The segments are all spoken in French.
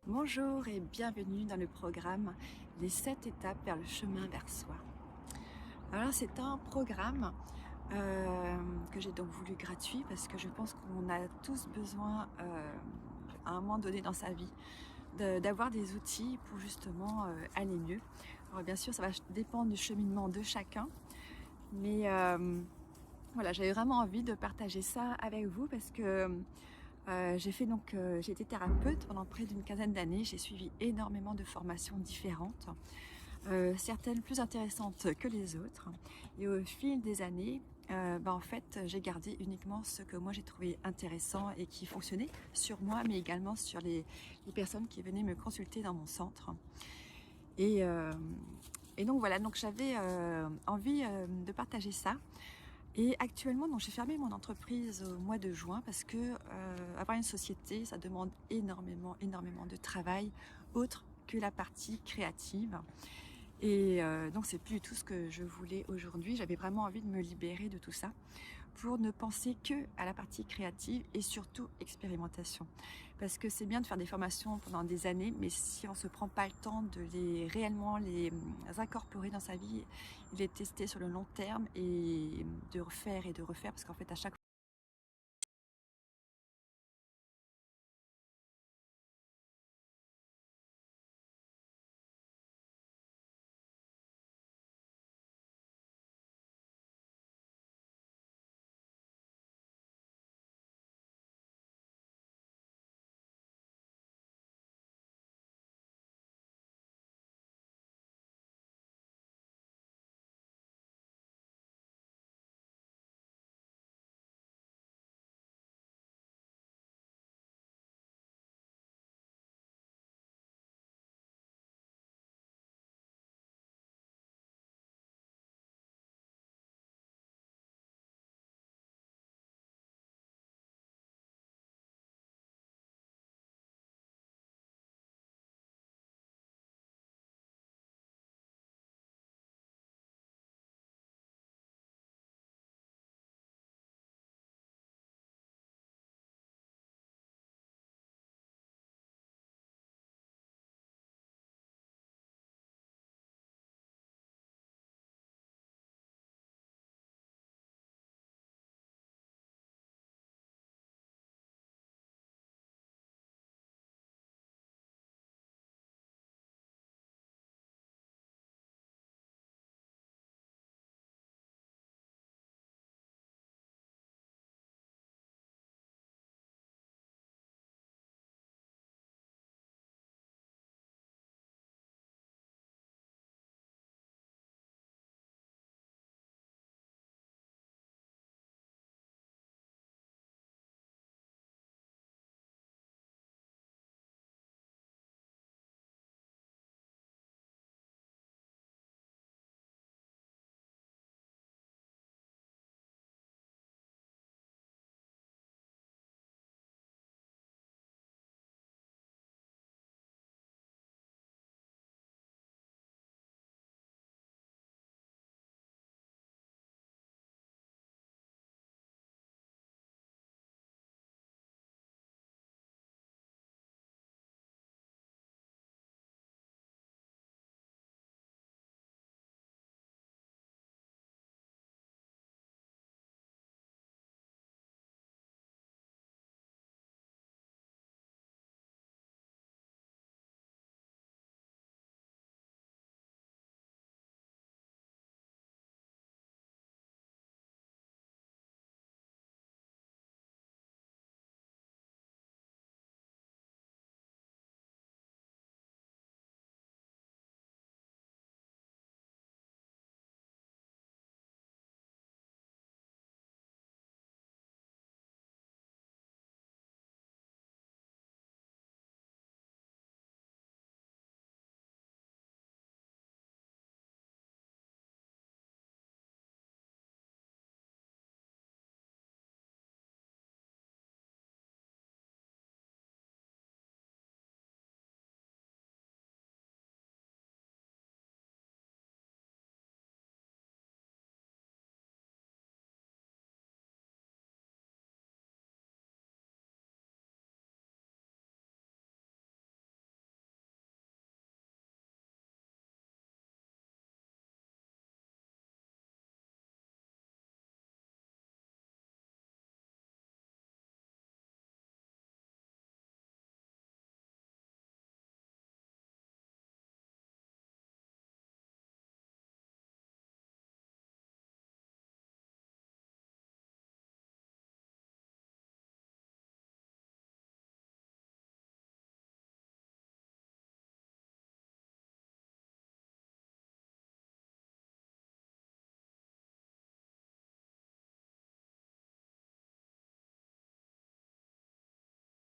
Bonjour et bienvenue dans le programme Les 7 étapes vers le chemin vers soi. Alors c'est un programme que j'ai donc voulu gratuit parce que je pense qu'on a tous besoin à un moment donné dans sa vie d'avoir des outils pour justement aller mieux. Alors bien sûr ça va dépendre du cheminement de chacun, mais voilà, j'avais vraiment envie de partager ça avec vous parce que j'ai été thérapeute pendant près d'une quinzaine d'années. J'ai suivi énormément de formations différentes, certaines plus intéressantes que les autres. Et au fil des années, en fait, j'ai gardé uniquement ce que moi j'ai trouvé intéressant et qui fonctionnait sur moi, mais également sur les personnes qui venaient me consulter dans mon centre. Et, euh, et donc voilà, donc j'avais envie de partager ça. Et actuellement, donc, j'ai fermé mon entreprise au mois de juin parce que avoir une société, ça demande énormément de travail, autre que la partie créative. Et donc, c'est plus du tout ce que je voulais aujourd'hui. J'avais vraiment envie de me libérer de tout ça pour ne penser que à la partie créative et surtout expérimentation. Parce que c'est bien de faire des formations pendant des années, mais si on ne se prend pas le temps de réellement les incorporer dans sa vie, les tester sur le long terme et de refaire, parce qu'en fait à chaque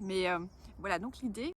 Mais voilà, donc l'idée,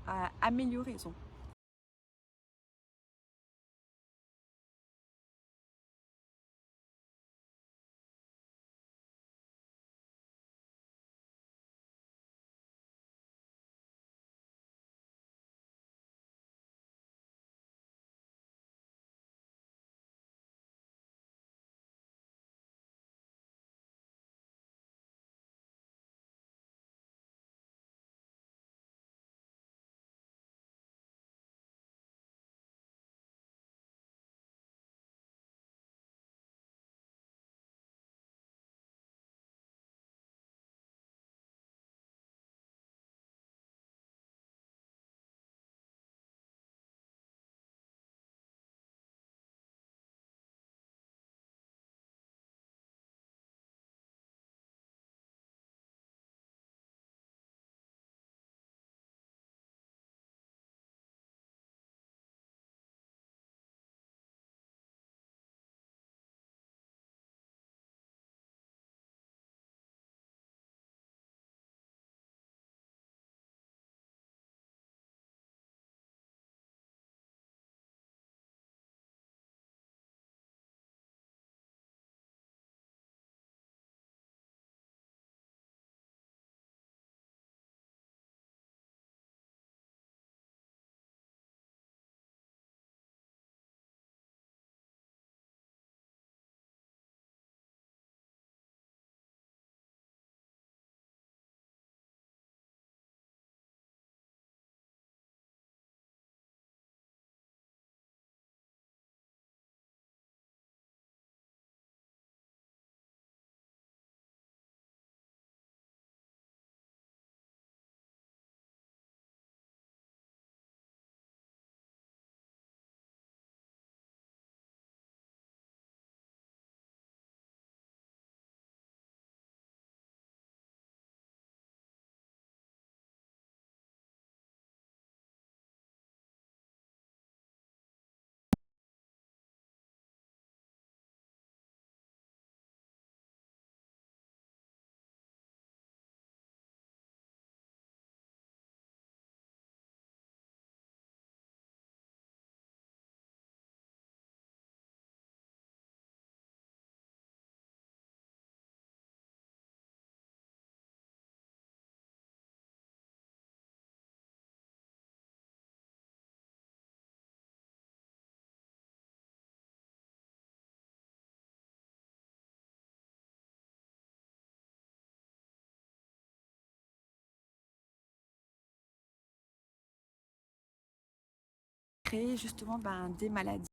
à améliorer. créer justement des maladies.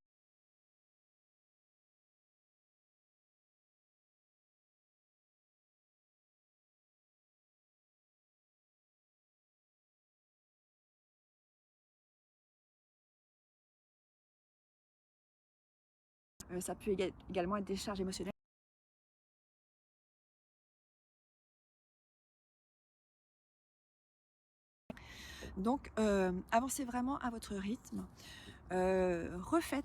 Ça peut également être des charges émotionnelles. Donc, avancez vraiment à votre rythme. Refaites.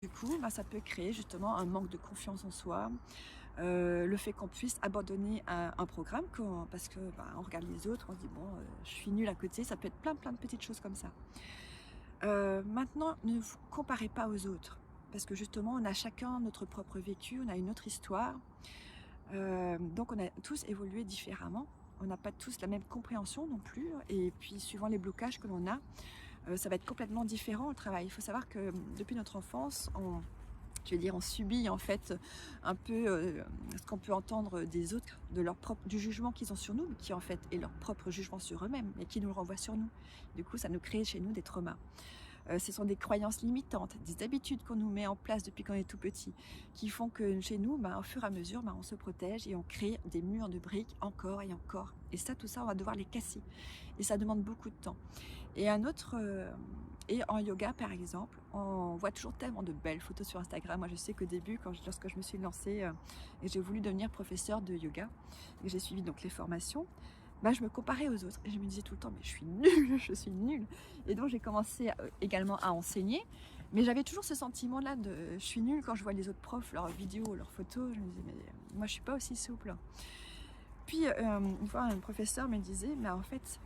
Du coup, ça peut créer justement un manque de confiance en soi, le fait qu'on puisse abandonner un programme parce que on regarde les autres, on se dit bon, je suis nulle à côté, ça peut être plein de petites choses comme ça. Maintenant, ne vous comparez pas aux autres, parce que justement, on a chacun notre propre vécu, on a une autre histoire, donc on a tous évolué différemment, on n'a pas tous la même compréhension non plus, et puis suivant les blocages que l'on a, ça va être complètement différent au travail. Il faut savoir que depuis notre enfance, on subit en fait un peu ce qu'on peut entendre des autres, du jugement qu'ils ont sur nous, qui en fait est leur propre jugement sur eux-mêmes, et qui nous le renvoie sur nous. Du coup, ça nous crée chez nous des traumas. Ce sont des croyances limitantes, des habitudes qu'on nous met en place depuis qu'on est tout petit, qui font que chez nous, au fur et à mesure, on se protège et on crée des murs de briques encore et encore. Et ça, tout ça, on va devoir les casser. Et ça demande beaucoup de temps. Et et en yoga par exemple, on voit toujours tellement de belles photos sur Instagram. Moi je sais qu'au début, lorsque je me suis lancée et j'ai voulu devenir professeure de yoga, et j'ai suivi donc les formations, je me comparais aux autres et je me disais tout le temps mais je suis nulle, je suis nulle. Et donc j'ai commencé également à enseigner, mais j'avais toujours ce sentiment là de je suis nulle quand je vois les autres profs, leurs vidéos, leurs photos. Je me disais mais moi je suis pas aussi souple. Puis une fois un professeur me disait mais en fait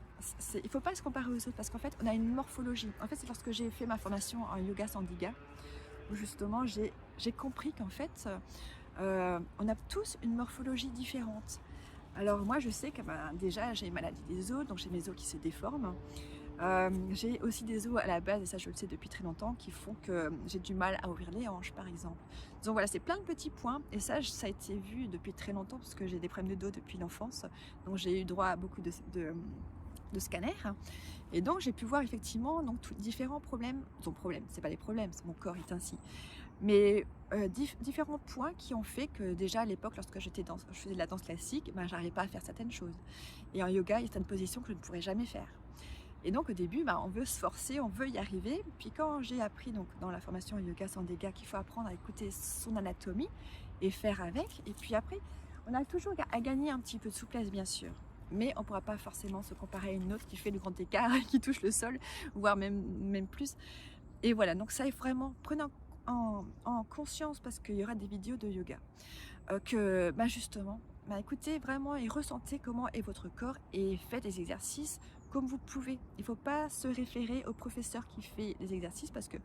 il ne faut pas se comparer aux autres, parce qu'en fait on a une morphologie. En fait c'est lorsque j'ai fait ma formation en yoga sandhya où justement j'ai compris qu'en fait on a tous une morphologie différente. Alors moi je sais que déjà j'ai une maladie des os, donc j'ai mes os qui se déforment. J'ai aussi des os à la base, et ça je le sais depuis très longtemps, qui font que j'ai du mal à ouvrir les hanches par exemple. Donc voilà, c'est plein de petits points, et ça a été vu depuis très longtemps parce que j'ai des problèmes de dos depuis l'enfance, donc j'ai eu droit à beaucoup de scanners, et donc j'ai pu voir effectivement donc différents problèmes. C'est pas des problèmes, mon corps est ainsi, mais différents points qui ont fait que déjà à l'époque, lorsque je faisais de la danse classique, j'arrivais pas à faire certaines choses, et en yoga il y a certaines positions que je ne pourrais jamais faire. Et donc au début, on veut se forcer, on veut y arriver. Puis quand j'ai appris donc, dans la formation yoga sans dégâts qu'il faut apprendre à écouter son anatomie et faire avec, et puis après, on a toujours à gagner un petit peu de souplesse bien sûr. Mais on ne pourra pas forcément se comparer à une autre qui fait le grand écart, qui touche le sol, voire même plus. Et voilà, donc ça est vraiment, prenez en conscience, parce qu'il y aura des vidéos de yoga, que justement, écoutez vraiment et ressentez comment est votre corps et faites des exercices comme vous pouvez. Il ne faut pas se référer au professeur qui fait les exercices, parce que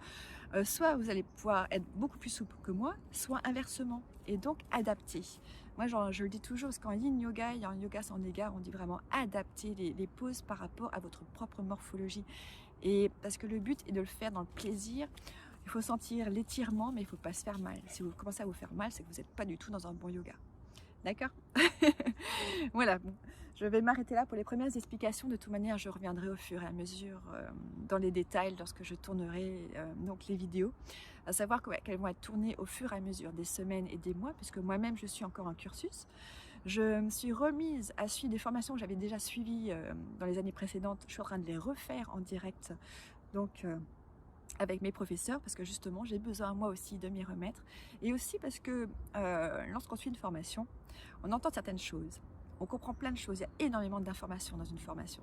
soit vous allez pouvoir être beaucoup plus souple que moi, soit inversement, et donc adapter. Moi je le dis toujours, parce qu'en yin yoga et en yoga sans dégâts, on dit vraiment adapter les poses par rapport à votre propre morphologie. Et parce que le but est de le faire dans le plaisir. Il faut sentir l'étirement, mais il ne faut pas se faire mal. Si vous commencez à vous faire mal, c'est que vous n'êtes pas du tout dans un bon yoga. D'accord? Voilà, bon. Je vais m'arrêter là pour les premières explications. De toute manière, je reviendrai au fur et à mesure dans les détails lorsque je tournerai donc les vidéos. À savoir qu'elles vont être tournées au fur et à mesure des semaines et des mois, puisque moi-même je suis encore en cursus. Je me suis remise à suivre des formations que j'avais déjà suivies dans les années précédentes. Je suis en train de les refaire en direct. Donc avec mes professeurs, parce que justement j'ai besoin moi aussi de m'y remettre, et aussi parce que lorsqu'on suit une formation, on entend certaines choses, on comprend plein de choses, il y a énormément d'informations dans une formation.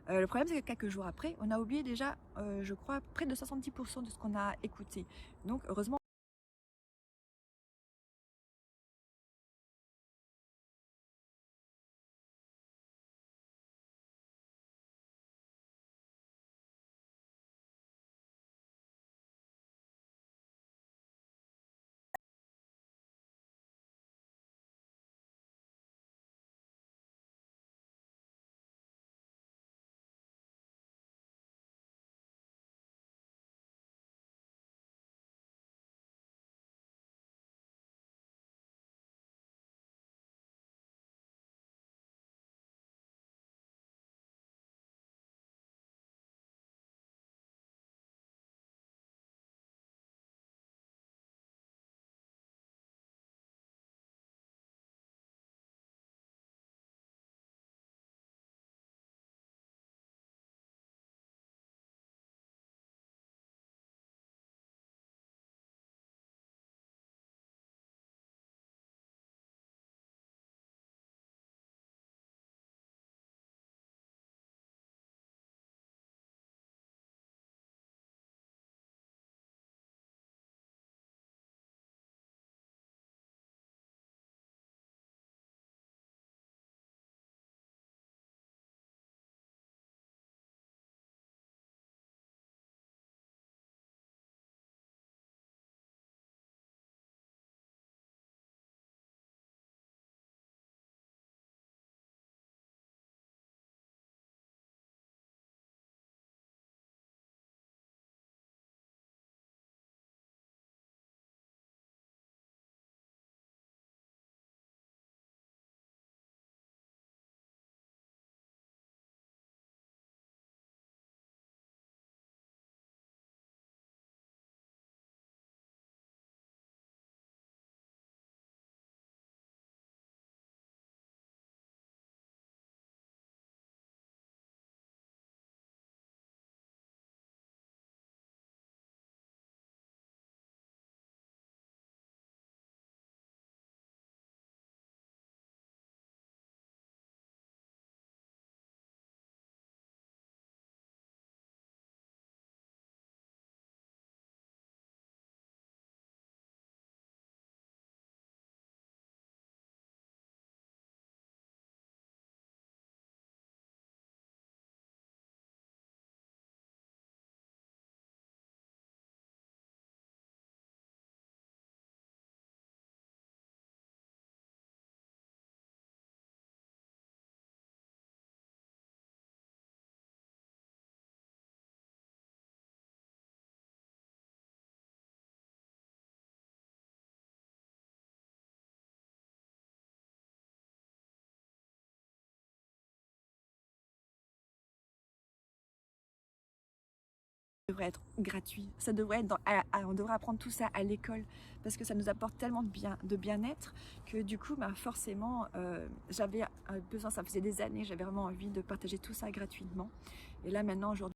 Le problème, c'est que quelques jours après, on a oublié déjà, je crois, près de 70% de ce qu'on a écouté. Donc heureusement, ça devrait être gratuit, ça devrait être on devrait apprendre tout ça à l'école, parce que ça nous apporte tellement de bien-être que du coup, bah, forcément, j'avais besoin, ça faisait des années, j'avais vraiment envie de partager tout ça gratuitement. Et là maintenant, aujourd'hui,